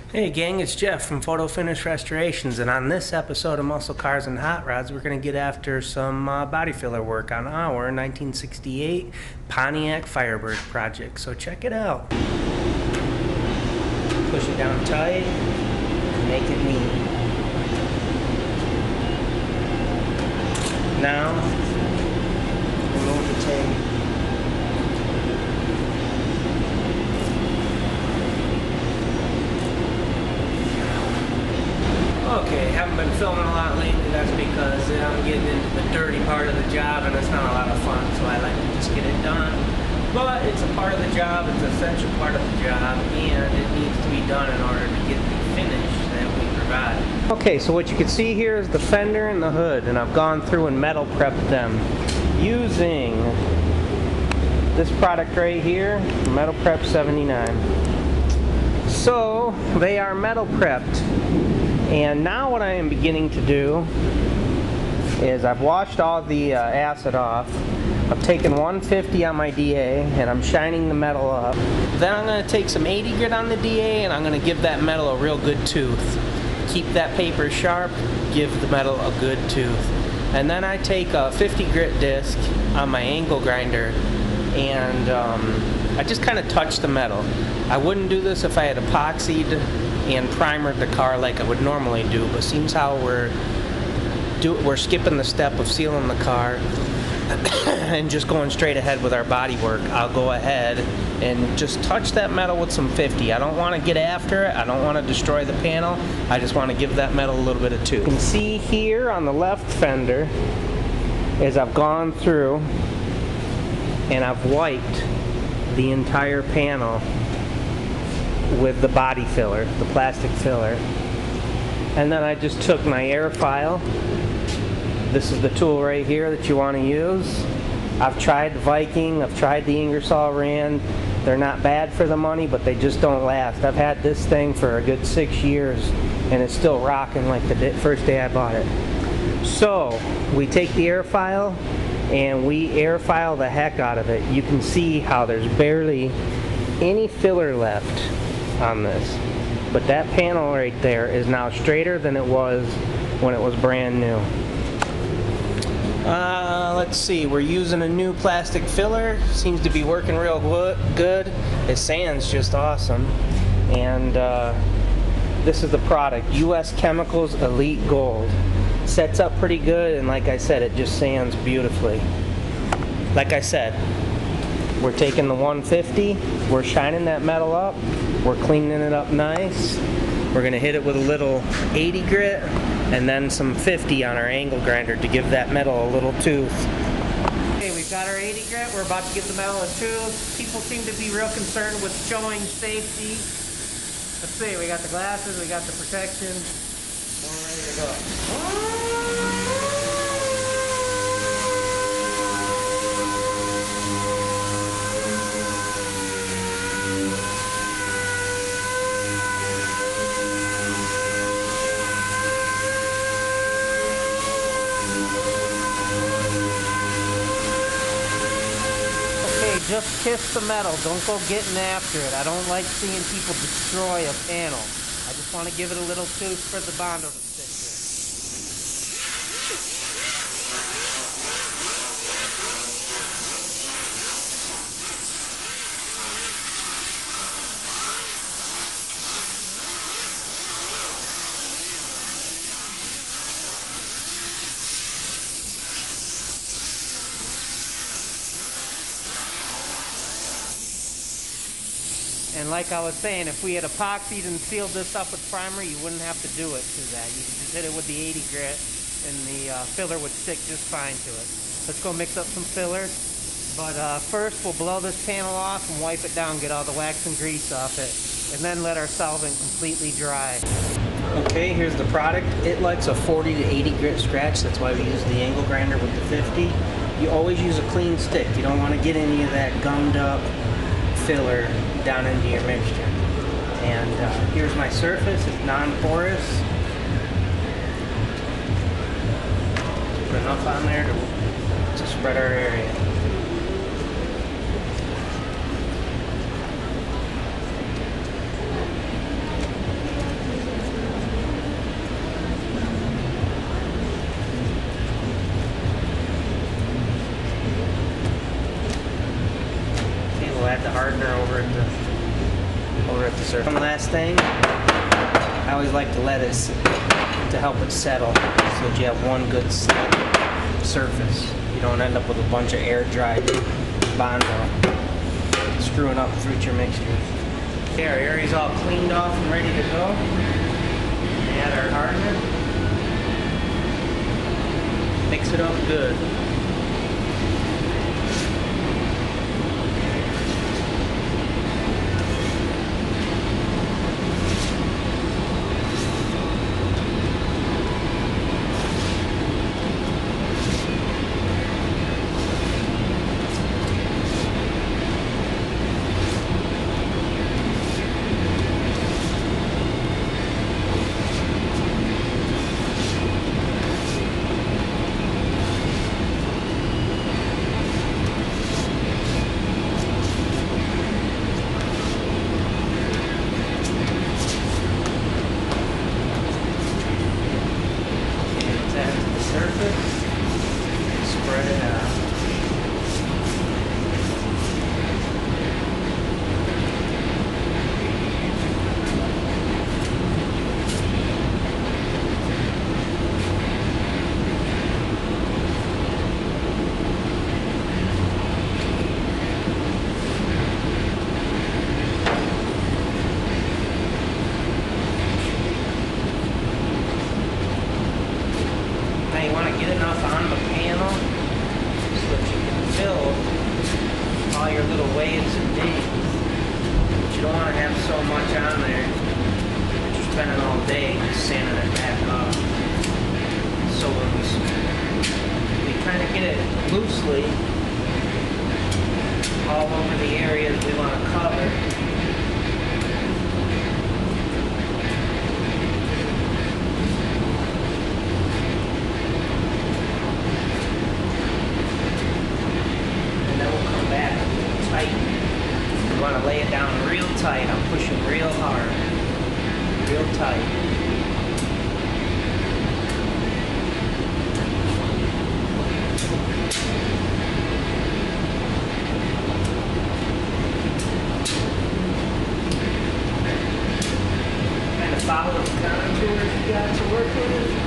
Hey gang, it's Jeff from Photo Finish Restorations, and on this episode of Muscle Cars and Hot Rods, we're going to get after some body filler work on our 1968 Pontiac Firebird project. So check it out. Push it down tight and make it neat. Now, remove the tape. Okay, haven't been filming a lot lately. That's because I'm getting into the dirty part of the job and it's not a lot of fun, so I like to just get it done. But it's a part of the job, it's an essential part of the job, and it needs to be done in order to get the finish that we provide. Okay, so what you can see here is the fender and the hood, and I've gone through and metal prepped them using this product right here, Metal Prep 79. So, they are metal prepped. And now what I am beginning to do is I've washed all the acid off. I've taken 150 on my DA and I'm shining the metal up. Then I'm going to take some 80 grit on the DA and I'm going to give that metal a real good tooth. Keep that paper sharp, give the metal a good tooth. And then I take a 50 grit disc on my angle grinder and I just kind of touch the metal. I wouldn't do this if I had epoxied and primered the car like I would normally do, but seems how we're skipping the step of sealing the car and just going straight ahead with our body work, I'll go ahead and just touch that metal with some 50. I don't want to get after it, I don't want to destroy the panel, I just want to give that metal a little bit of tooth. You can see here on the left fender as I've gone through and I've wiped the entire panel with the body filler, the plastic filler. And then I just took my air file. This is the tool right here that you want to use. I've tried the Viking, I've tried the Ingersoll Rand. They're not bad for the money, but they just don't last. I've had this thing for a good 6 years and it's still rocking like the first day I bought it. So we take the air file and we air file the heck out of it. You can see how there's barely any filler left on this, but that panel right there is now straighter than it was when it was brand new. Let's see, we're using a new plastic filler, seems to be working real good. It sands just awesome, and this is the product, US Chemicals Elite Gold. Sets up pretty good, and like I said, it just sands beautifully. Like I said, we're taking the 150, we're shining that metal up, we're cleaning it up nice. We're going to hit it with a little 80 grit and then some 50 on our angle grinder to give that metal a little tooth. Okay, we've got our 80 grit, we're about to give the metal a tooth. People seem to be real concerned with showing safety. Let's see, we got the glasses, we got the protection. We're ready to go. Just kiss the metal, don't go getting after it. I don't like seeing people destroy a panel. I just want to give it a little tooth for the Bondo to stick to. And like I was saying, if we had epoxied and sealed this up with primer, you wouldn't have to do it to that. You could just hit it with the 80 grit and the filler would stick just fine to it. Let's go mix up some filler. But first we'll blow this panel off and wipe it down, get all the wax and grease off it, and then let our solvent completely dry. Okay, here's the product. It likes a 40 to 80 grit scratch, that's why we use the angle grinder with the 50. You always use a clean stick. You don't want to get any of that gummed up filler down into your mixture. And here's my surface, it's non-porous. Put enough on there to spread our area. last thing, I always like to let it, to help it settle, so that you have one good set surface. You don't end up with a bunch of air-dried Bondo screwing up future mixtures. Okay, our area's all cleaned off and ready to go. We add our hardener. Mix it up good. Spread it out. Now you want to get enough on the panel so that you can fill all your little waves and dings. But you don't want to have so much on there that you're spending all day just sanding it back off. So when we kind of get it loosely all over the areas we want to cover. You want to lay it down real tight. I'm pushing real hard, real tight. Kind of follow the contours you got to work with.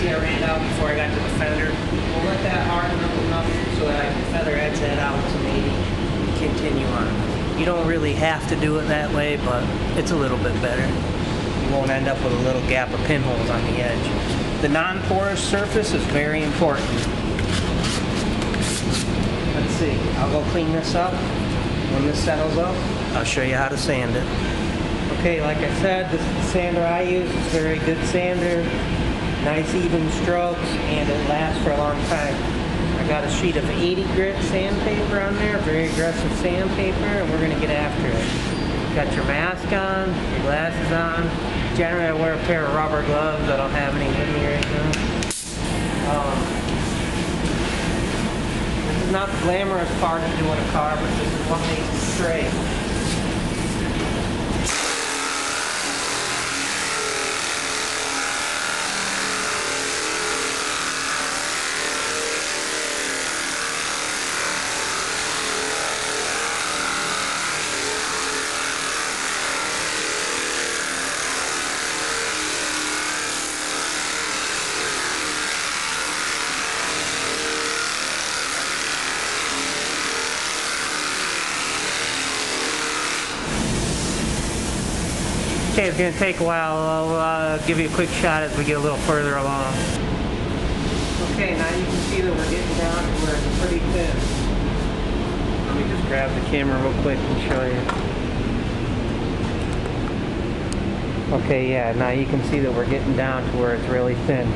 I ran out before I got to the fender. We'll let that harden up enough so that I can feather edge that out to maybe continue on. You don't really have to do it that way, but it's a little bit better. You won't end up with a little gap of pinholes on the edge. The non-porous surface is very important. Let's see, I'll go clean this up. When this settles up, I'll show you how to sand it. Okay, like I said, this is the sander I use. It's a very good sander. Nice even strokes, and it lasts for a long time. I got a sheet of 80 grit sandpaper on there, very aggressive sandpaper, and we're gonna get after it. Got your mask on, your glasses on. Generally I wear a pair of rubber gloves. I don't have any with me right now. This is not the glamorous part of doing a car, but this is what makes it straight. Okay, it's going to take a while. I'll give you a quick shot as we get a little further along. Okay, now you can see that we're getting down to where it's pretty thin. Let me just grab the camera real quick and show you. Okay, yeah, now you can see that we're getting down to where it's really thin.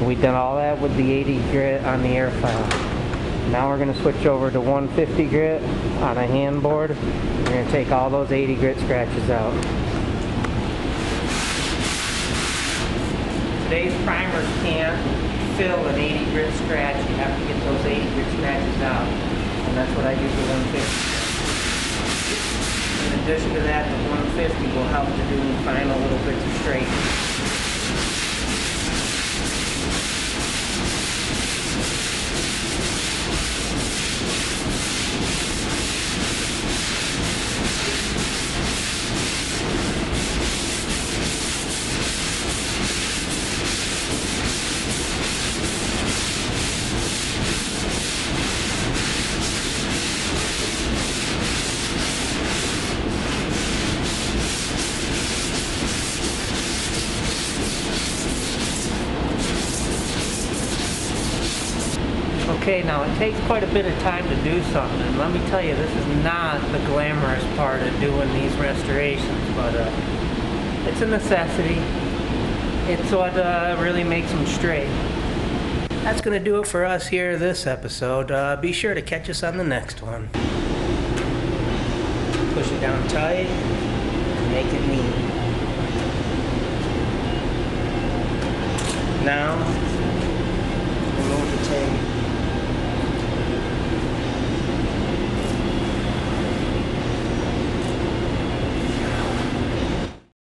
We've done all that with the 80 grit on the air file. Now we're going to switch over to 150 grit on a hand board. We're going to take all those 80 grit scratches out. Today's primers can't fill an 80 grit scratch, you have to get those 80 grit scratches out. And that's what I do for 150. In addition to that, the 150 will help to do final little bits of straightening. Okay, now it takes quite a bit of time to do something, and let me tell you, this is not the glamorous part of doing these restorations, but it's a necessity. It's what really makes them straight. That's going to do it for us here this episode. Be sure to catch us on the next one. Push it down tight, and make it neat. Now,